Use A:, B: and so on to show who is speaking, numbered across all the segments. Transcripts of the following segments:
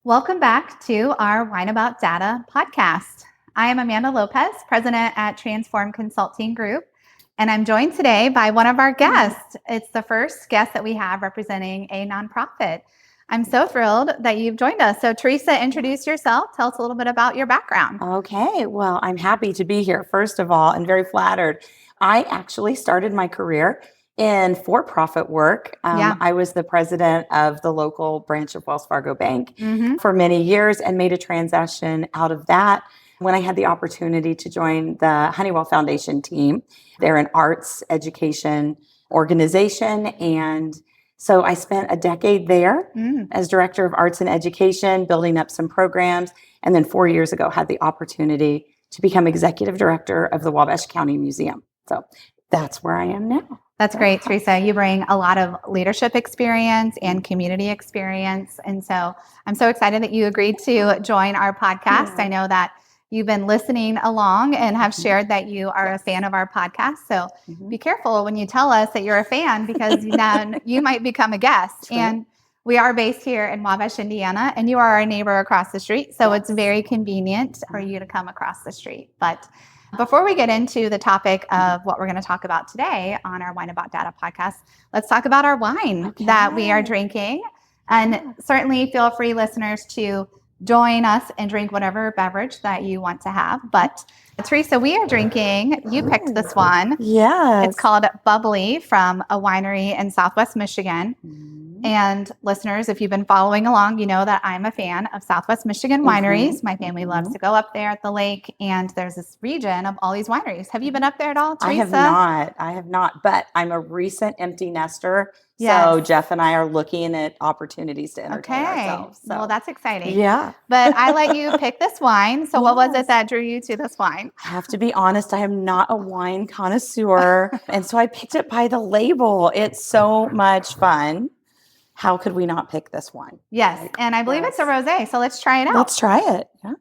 A: Welcome back to our Wine About Data podcast. I am Amanda Lopez, president at Transform Consulting Group, and I'm joined today by one of our guests. It's the first guest that we have representing a nonprofit. I'm so thrilled that you've joined us. So, Teresa, introduce yourself. Tell us a little bit about your background.
B: Okay, well, I'm happy to be here, first of all, and very flattered. I actually started my career in for-profit work. I was the president of the local branch of Wells Fargo Bank for many years and made a transition out of that when I had the opportunity to join the Honeywell Foundation team. They're an arts education organization, and so I spent a decade there as director of arts and education, building up some programs, and then 4 years ago had the opportunity to become executive director of the Wabash County Museum. So that's where I am now.
A: That's great, Teresa. You bring a lot of leadership experience and community experience. And so I'm so excited that you agreed to join our podcast. I know that you've been listening along and have shared that you are a fan of our podcast. So be careful when you tell us that you're a fan, because then you might become a guest. And we are based here in Wabash, Indiana, and you are our neighbor across the street. So it's very convenient for you to come across the street. But before we get into the topic of what we're going to talk about today on our Wine About Data podcast, let's talk about our wine that we are drinking. And certainly feel free, listeners, to join us and drink whatever beverage that you want to have. But Teresa, we are drinking, you picked this one.
B: Yes.
A: It's called Bubbly from a winery in Southwest Michigan. And listeners, if you've been following along, you know that I'm a fan of Southwest Michigan wineries. My family loves to go up there at the lake, and there's this region of all these wineries. Have you been up there at all, Teresa?
B: I have not, but I'm a recent empty nester. So Jeff and I are looking at opportunities to entertain ourselves. So.
A: Well, that's exciting.
B: Yeah.
A: But I let you pick this wine. So what was it that drew you to this wine?
B: I have to be honest, I am not a wine connoisseur. And so I picked it by the label. It's so much fun. How could we not pick this one?
A: Yes. And I believe it's a rosé. So let's try it out.
B: Let's try it. Yeah.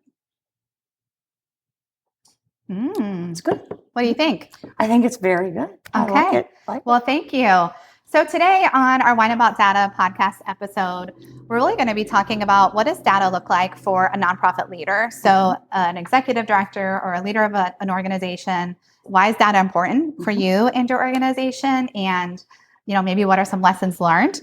A: It's good. What do you think?
B: I think it's very good. I like it.
A: Well, thank you. So today on our Wine About Data podcast episode, we're really going to be talking about what does data look like for a nonprofit leader. So an executive director or a leader of an organization. Why is data important for you and your organization? And, maybe what are some lessons learned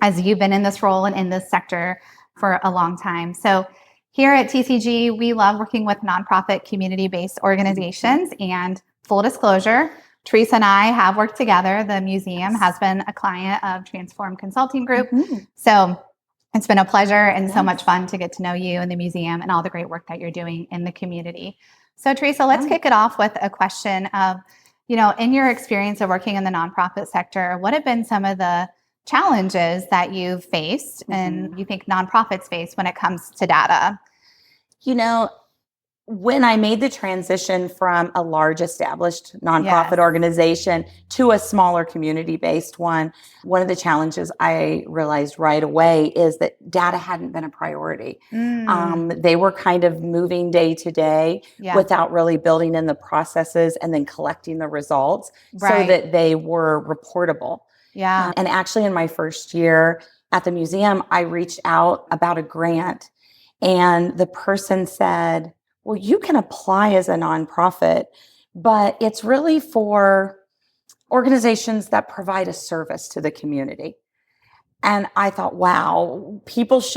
A: as you've been in this role and in this sector for a long time. So here at TCG, we love working with nonprofit community-based organizations. And full disclosure, Teresa and I have worked together. The museum has been a client of Transform Consulting Group. So it's been a pleasure and so much fun to get to know you and the museum and all the great work that you're doing in the community. So Teresa, let's kick it off with a question of, in your experience of working in the nonprofit sector, what have been some of the challenges that you've faced and you think nonprofits face when it comes to data?
B: When I made the transition from a large established nonprofit organization to a smaller community-based one of the challenges I realized right away is that data hadn't been a priority. They were kind of moving day to day without really building in the processes and then collecting the results so that they were reportable. And actually in my first year at the museum, I reached out about a grant and the person said, well, you can apply as a nonprofit, but it's really for organizations that provide a service to the community. And I thought, wow,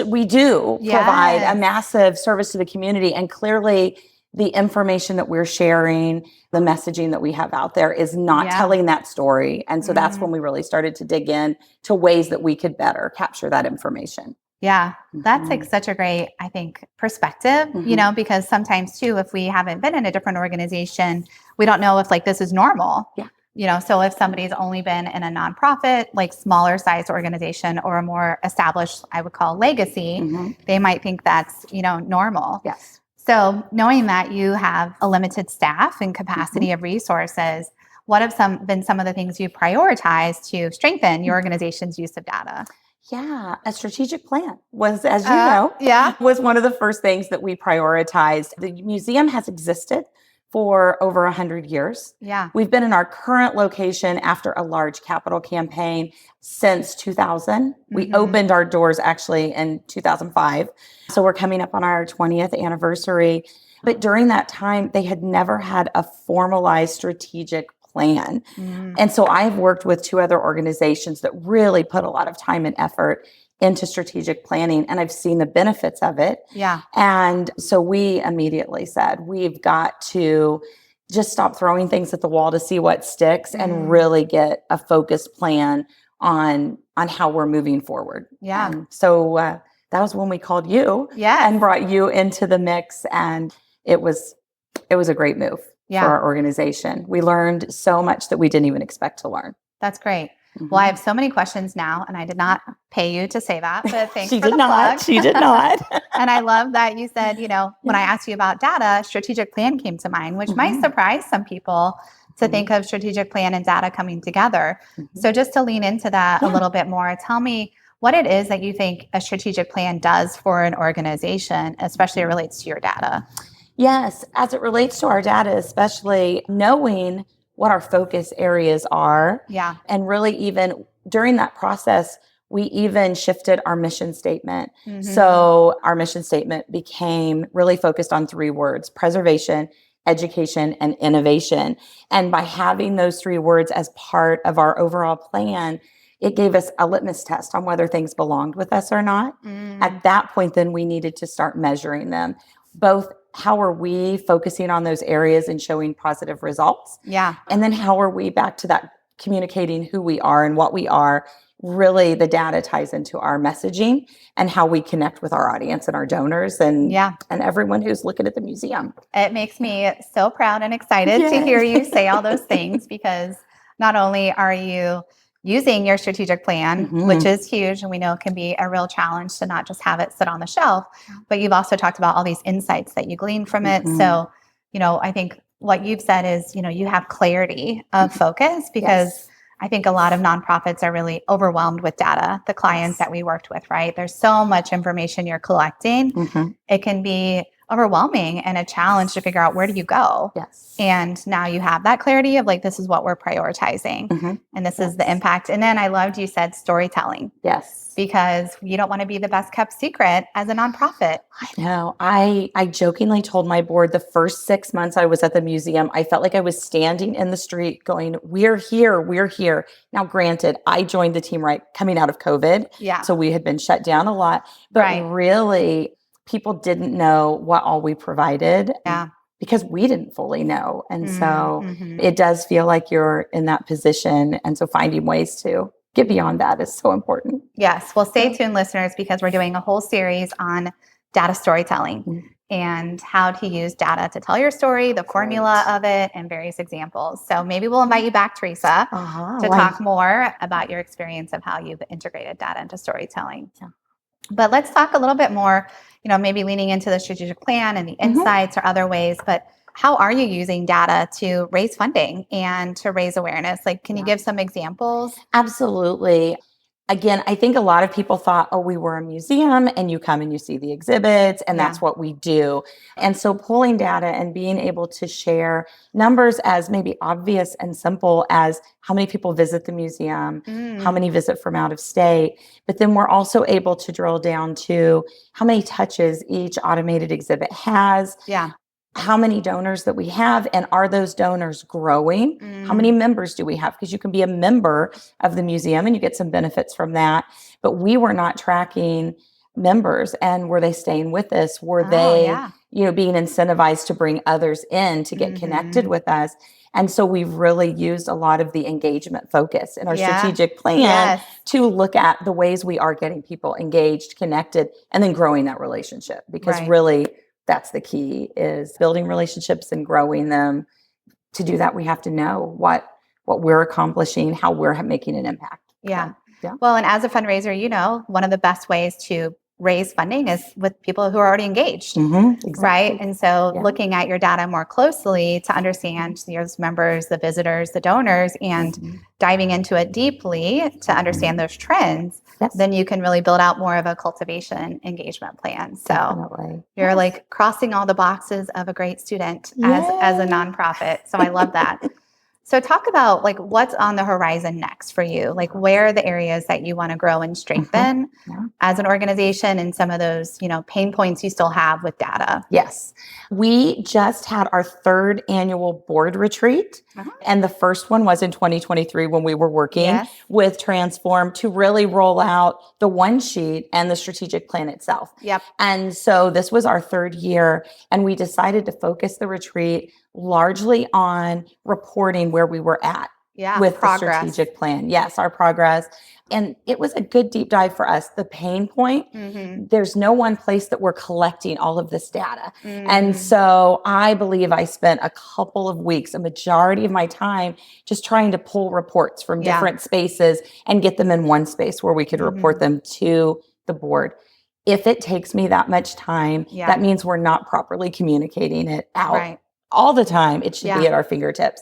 B: we do provide a massive service to the community. And clearly the information that we're sharing, the messaging that we have out there is not telling that story. And so that's when we really started to dig in to ways that we could better capture that information.
A: Yeah, that's like such a great, I think, perspective, because sometimes too, if we haven't been in a different organization, we don't know if this is normal. So if somebody's only been in a nonprofit, smaller size organization or a more established, I would call legacy, they might think that's, normal.
B: Yes.
A: So knowing that you have a limited staff and capacity of resources, what have been some of the things you prioritized to strengthen your organization's use of data?
B: Yeah, a strategic plan was, as you know, was one of the first things that we prioritized. The museum has existed for over 100 years.
A: Yeah.
B: We've been in our current location after a large capital campaign since 2000. We opened our doors actually in 2005. So we're coming up on our 20th anniversary. But during that time, they had never had a formalized strategic plan. And so I've worked with two other organizations that really put a lot of time and effort into strategic planning, and I've seen the benefits of it.
A: Yeah.
B: And so we immediately said, we've got to just stop throwing things at the wall to see what sticks and really get a focused plan on how we're moving forward.
A: Yeah.
B: And so that was when we called you and brought you into the mix, and it was a great move for our organization. We learned so much that we didn't even expect to learn.
A: That's great. Well, I have so many questions now, and I did not pay you to say that, but thanks
B: She
A: for
B: did
A: the
B: not.
A: plug.
B: She did not.
A: And I love that you said, when I asked you about data, strategic plan came to mind, which might surprise some people to think of strategic plan and data coming together. So just to lean into that a little bit more, tell me what it is that you think a strategic plan does for an organization, especially it relates to your data.
B: Yes, as it relates to our data, especially knowing what our focus areas are.
A: Yeah.
B: And really even during that process, we even shifted our mission statement. So our mission statement became really focused on three words: preservation, education, and innovation. And by having those three words as part of our overall plan, it gave us a litmus test on whether things belonged with us or not. At that point, then we needed to start measuring them. Both how are we focusing on those areas and showing positive results?
A: Yeah.
B: And then how are we back to that communicating who we are and what we are? Really, the data ties into our messaging and how we connect with our audience and our donors and everyone who's looking at the museum.
A: It makes me so proud and excited to hear you say all those things, because not only are you using your strategic plan, which is huge, and we know it can be a real challenge to not just have it sit on the shelf, but you've also talked about all these insights that you glean from it. So, I think what you've said is, you have clarity of focus, because I think a lot of nonprofits are really overwhelmed with data, the clients that we worked with, right? There's so much information you're collecting. It can be overwhelming and a challenge to figure out, where do you go? And now you have that clarity of like, this is what we're prioritizing and this is the impact. And then I loved you said storytelling. Because you don't want to be the best kept secret as a nonprofit.
B: I know. I jokingly told my board the first 6 months I was at the museum, I felt like I was standing in the street going, we're here, we're here. Now, granted, I joined the team coming out of COVID. So we had been shut down a lot, but really people didn't know what all we provided because we didn't fully know. And so it does feel like you're in that position. And so finding ways to get beyond that is so important.
A: Yes. Well, stay tuned, listeners, because we're doing a whole series on data storytelling and how to use data to tell your story, the formula of it, and various examples. So maybe we'll invite you back, Teresa, to talk more about your experience of how you've integrated data into storytelling. But let's talk a little bit more, maybe leaning into the strategic plan and the insights or other ways, but how are you using data to raise funding and to raise awareness? Like, can you give some examples?
B: Absolutely. Again, I think a lot of people thought, oh, we were a museum and you come and you see the exhibits and that's what we do. And so pulling data and being able to share numbers as maybe obvious and simple as how many people visit the museum, how many visit from out of state, but then we're also able to drill down to how many touches each automated exhibit has. How many donors that we have, and are those donors growing? How many members do we have? Because you can be a member of the museum and you get some benefits from that. But we were not tracking members, and were they staying with us? Were they, being incentivized to bring others in to get connected with us? And so we've really used a lot of the engagement focus in our strategic plan to look at the ways we are getting people engaged, connected, and then growing that relationship. Because really, that's the key, is building relationships and growing them. To do that, we have to know what we're accomplishing, how we're making an impact.
A: Well, and as a fundraiser, one of the best ways to raise funding is with people who are already engaged.
B: Exactly.
A: Right. And so
B: Yeah.
A: looking at your data more closely to understand your members, the visitors, the donors, and diving into it deeply to understand those trends, then you can really build out more of a cultivation engagement plan. So
B: Definitely.
A: you're like crossing all the boxes of a great student as a nonprofit. So I love that. So talk about like what's on the horizon next for you, like where are the areas that you want to grow and strengthen as an organization and some of those, pain points you still have with data.
B: Yes. We just had our third annual board retreat. And the first one was in 2023 when we were working with Transform to really roll out the one sheet and the strategic plan itself.
A: Yep.
B: And so this was our third year, and we decided to focus the retreat largely on reporting where we were at with
A: progress.
B: the strategic plan. Yes, our progress. And it was a good deep dive for us. The pain point, there's no one place that we're collecting all of this data. And so I believe I spent a couple of weeks, a majority of my time, just trying to pull reports from different spaces and get them in one space where we could report them to the board. If it takes me that much time, that means we're not properly communicating it out all the time. It should be at our fingertips.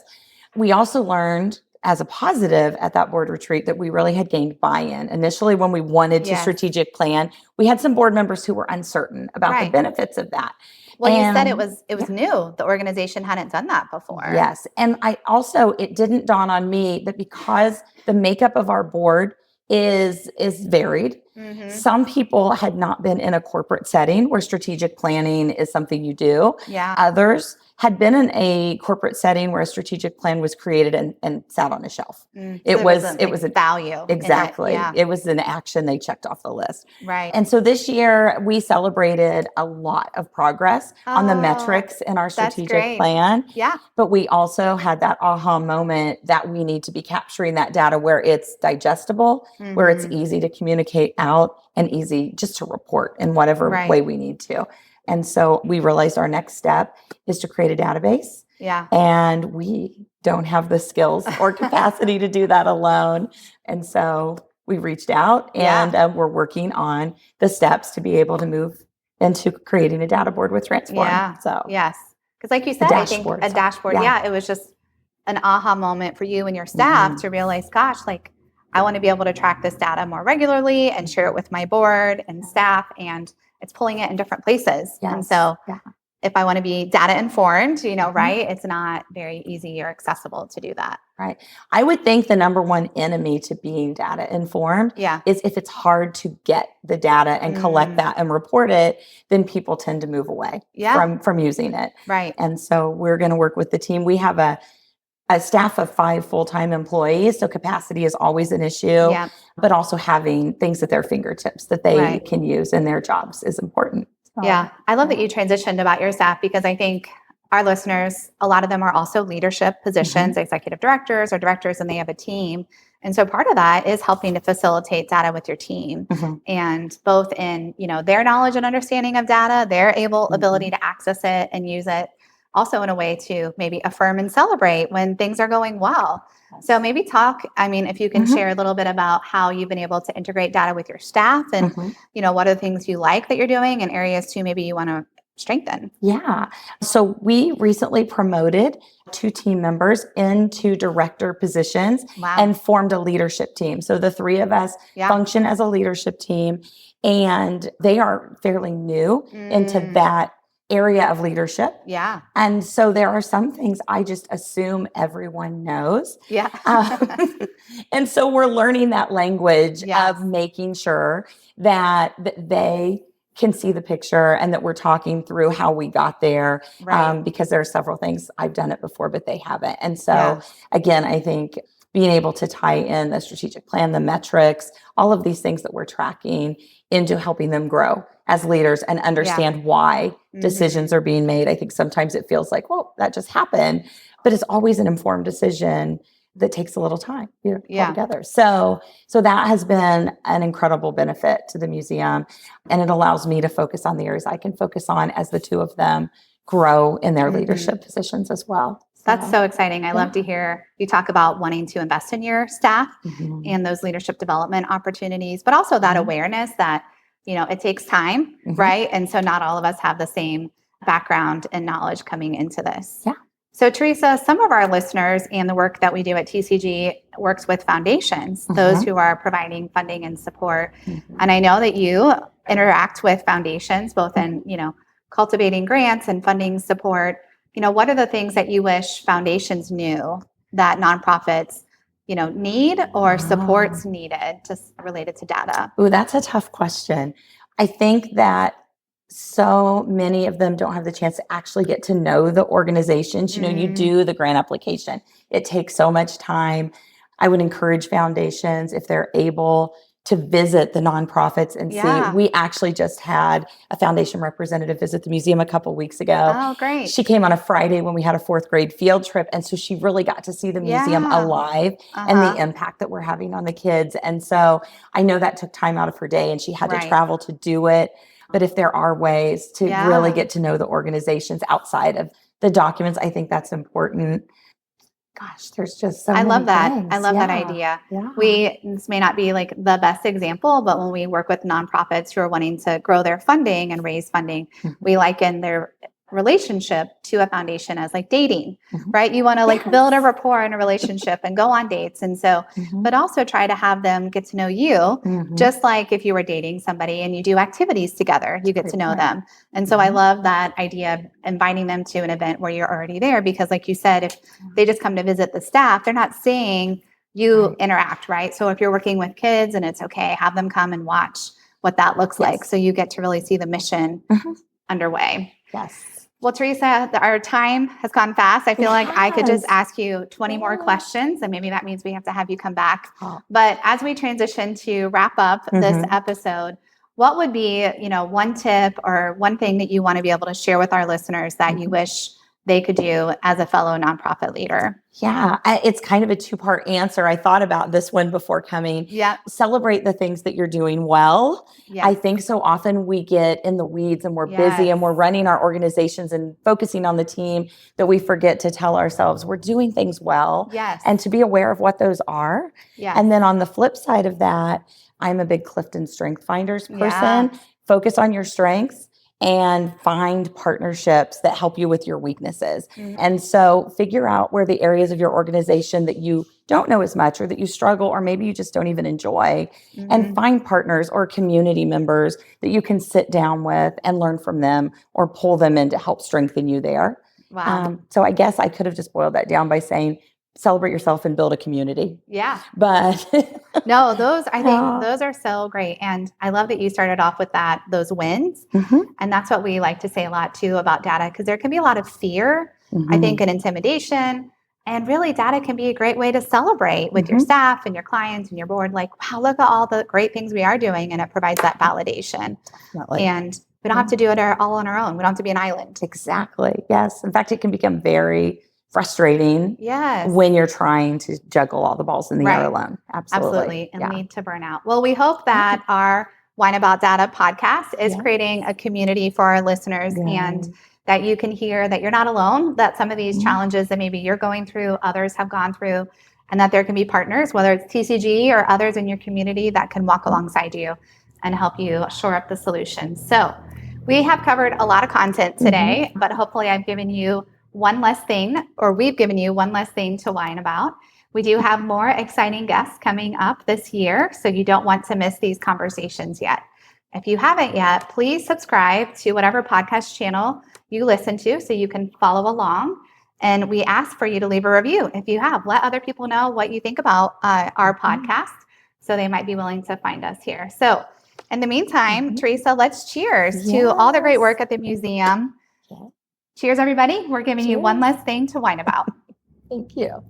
B: We also learned as a positive at that board retreat that we really had gained buy-in. Initially, when we wanted to strategic plan, we had some board members who were uncertain about the benefits of that.
A: Well, you said it was new. The organization hadn't done that before.
B: Yes. And it didn't dawn on me that because the makeup of our board is varied. Some people had not been in a corporate setting where strategic planning is something you do. Others had been in a corporate setting where a strategic plan was created and sat on a shelf. It was a
A: value.
B: Exactly. It was an action they checked off the list.
A: Right.
B: And so this year we celebrated a lot of progress on the metrics in our strategic plan.
A: Yeah.
B: But we also had that aha moment that we need to be capturing that data where it's digestible, where it's easy to communicate out and easy just to report in whatever way we need to. And so we realized our next step is to create a database.
A: Yeah.
B: And we don't have the skills or capacity to do that alone. And so we reached out and we're working on the steps to be able to move into creating a data board with Transform.
A: Yeah.
B: So
A: yes. Because like you said, I think a dashboard, it was just an aha moment for you and your staff to realize, gosh, like I want to be able to track this data more regularly and share it with my board and staff, and it's pulling it in different places.
B: Yes.
A: And so if I want to be data informed, right, it's not very easy or accessible to do that.
B: Right. I would think the number one enemy to being data informed is if it's hard to get the data and collect that and report it, then people tend to move away from using it.
A: Right.
B: And so we're going to work with the team. We have a staff of 5 full-time employees, so capacity is always an issue, but also having things at their fingertips that they can use in their jobs is important. So,
A: I love that you transitioned about your staff, because I think our listeners, a lot of them are also leadership positions, executive directors or directors, and they have a team. And so part of that is helping to facilitate data with your team, and both in, their knowledge and understanding of data, their ability to access it and use it, also in a way to maybe affirm and celebrate when things are going well. So maybe if you can share a little bit about how you've been able to integrate data with your staff and, what are the things you like that you're doing and areas too maybe you want to strengthen.
B: Yeah. So we recently promoted 2 team members into director positions and formed a leadership team. So the 3 of us function as a leadership team, and they are fairly new into that area of leadership.
A: Yeah.
B: And so there are some things I just assume everyone knows.
A: Yeah.
B: And so we're learning that language of making sure that they can see the picture and that we're talking through how we got there. Because there are several things I've done it before, but they haven't. And so again, I think being able to tie in the strategic plan, the metrics, all of these things that we're tracking into helping them grow as leaders and understand why decisions are being made. I think sometimes it feels like, well, that just happened, but it's always an informed decision that takes a little time to pull together. So that has been an incredible benefit to the museum, and it allows me to focus on the areas I can focus on as the 2 of them grow in their leadership positions as well.
A: That's so exciting. I love to hear you talk about wanting to invest in your staff and those leadership development opportunities, but also that awareness that it takes time, right? And so not all of us have the same background and knowledge coming into this.
B: Yeah.
A: So Teresa, some of our listeners and the work that we do at TCG works with foundations, those who are providing funding and support. And I know that you interact with foundations, both in, cultivating grants and funding support. What are the things that you wish foundations knew that nonprofits, need or supports needed just related to data?
B: Ooh, that's a tough question. I think that so many of them don't have the chance to actually get to know the organizations. You do the grant application. It takes so much time. I would encourage foundations, if they're able, to visit the nonprofits and see. We actually just had a foundation representative visit the museum a couple weeks ago.
A: Oh, great.
B: She came on a Friday when we had a 4th grade field trip. And so she really got to see the museum alive and the impact that we're having on the kids. And so I know that took time out of her day and she had to travel to do it. But if there are ways to really get to know the organizations outside of the documents, I think that's important. Gosh, there's just so many
A: love that.
B: things.
A: I love that idea. This may not be like the best example, but when we work with nonprofits who are wanting to grow their funding and raise funding, we liken their relationship to a foundation as like dating, right? You want to build a rapport in a relationship and go on dates. And so, but also try to have them get to know you, just like if you were dating somebody and you do activities together, you get to know them. And so I love that idea of inviting them to an event where you're already there, because like you said, if they just come to visit the staff, they're not seeing you interact, right? So if you're working with kids and it's okay, have them come and watch what that looks like. So you get to really see the mission underway.
B: Yes.
A: Well, Teresa, our time has gone fast. I feel like I could just ask you 20 more questions, and maybe that means we have to have you come back. But as we transition to wrap up this episode, what would be, one tip or one thing that you want to be able to share with our listeners that you wish they could do as a fellow nonprofit leader?
B: Yeah, it's kind of a 2-part answer. I thought about this one before coming. Celebrate the things that you're doing well. I think so often we get in the weeds and we're busy and we're running our organizations and focusing on the team that we forget to tell ourselves we're doing things well and to be aware of what those are. And then on the flip side of that, I'm a big Clifton Strength Finders person. Focus on your strengths and find partnerships that help you with your weaknesses. And so figure out where the areas of your organization that you don't know as much or that you struggle or maybe you just don't even enjoy, and find partners or community members that you can sit down with and learn from them or pull them in to help strengthen you there. So I guess I could have just boiled that down by saying, celebrate yourself and build a community. But
A: no, I think those are so great. And I love that you started off with those wins. And that's what we like to say a lot too about data, because there can be a lot of fear, I think, and intimidation. And really data can be a great way to celebrate with your staff and your clients and your board. Like, wow, look at all the great things we are doing. And it provides that validation. And we don't have to do it all on our own. We don't have to be an island.
B: Exactly. Yes. In fact, it can become very frustrating when you're trying to juggle all the balls in the air alone. Absolutely.
A: And lead to burnout. Well, we hope that our Wine About Data podcast is creating a community for our listeners and that you can hear that you're not alone, that some of these challenges that maybe you're going through, others have gone through, and that there can be partners, whether it's TCG or others in your community, that can walk alongside you and help you shore up the solutions. So we have covered a lot of content today, but hopefully I've given you one less thing, or we've given you one less thing to whine about. We do have more exciting guests coming up this year, so you don't want to miss these conversations yet. If you haven't yet, please subscribe to whatever podcast channel you listen to so you can follow along. And we ask for you to leave a review if you have. Let other people know what you think about our podcast so they might be willing to find us here. So in the meantime, Teresa, let's cheers to all the great work at the museum. Cheers, everybody. We're giving you one less thing to whine about.
B: Thank you.